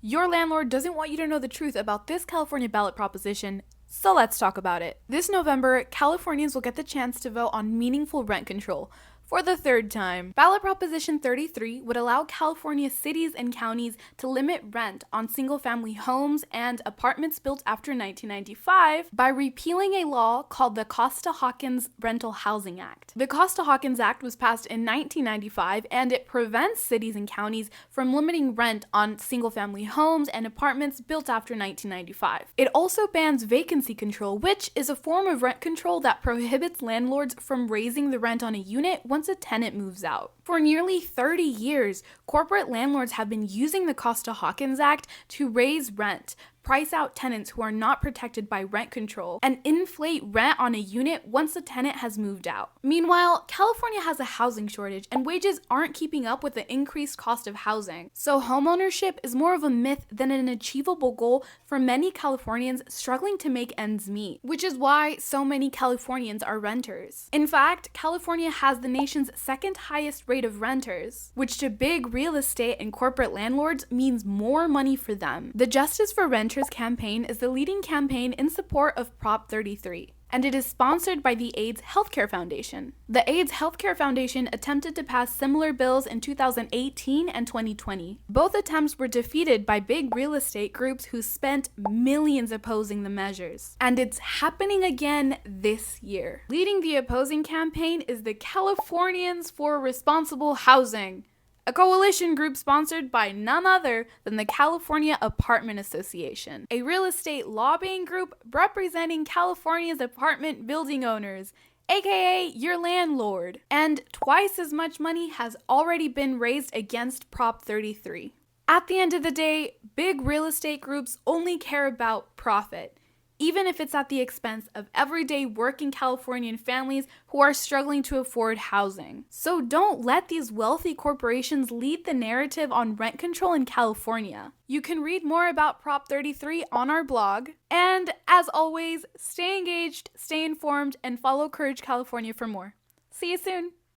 Your landlord doesn't want you to know the truth about this California ballot proposition, so let's talk about it. This November, Californians will get the chance to vote on meaningful rent control. For the third time, Ballot Proposition 33 would allow California cities and counties to limit rent on single-family homes and apartments built after 1995 by repealing a law called the Costa-Hawkins Rental Housing Act. The Costa-Hawkins Act was passed in 1995, and it prevents cities and counties from limiting rent on single-family homes and apartments built after 1995. It also bans vacancy control, which is a form of rent control that prohibits landlords from raising the rent on a unit once a tenant moves out. For nearly 30 years, corporate landlords have been using the Costa-Hawkins Act to raise rent, price out tenants who are not protected by rent control, and inflate rent on a unit once a tenant has moved out. Meanwhile, California has a housing shortage and wages aren't keeping up with the increased cost of housing. So homeownership is more of a myth than an achievable goal for many Californians struggling to make ends meet, which is why so many Californians are renters. In fact, California has the nation's second highest rate of renters, which to big real estate and corporate landlords means more money for them. The Justice for Renters campaign is the leading campaign in support of Prop 33, and it is sponsored by the AIDS Healthcare Foundation. The AIDS Healthcare Foundation attempted to pass similar bills in 2018 and 2020. Both attempts were defeated by big real estate groups who spent millions opposing the measures. And it's happening again this year. Leading the opposing campaign is the Californians for Responsible Housing, a coalition group sponsored by none other than the California Apartment Association, a real estate lobbying group representing California's apartment building owners, aka your landlord. And twice as much money has already been raised against Prop 33. At the end of the day, big real estate groups only care about profit, even if it's at the expense of everyday working Californian families who are struggling to afford housing. So don't let these wealthy corporations lead the narrative on rent control in California. You can read more about Prop 33 on our blog. And as always, stay engaged, stay informed, and follow Courage California for more. See you soon.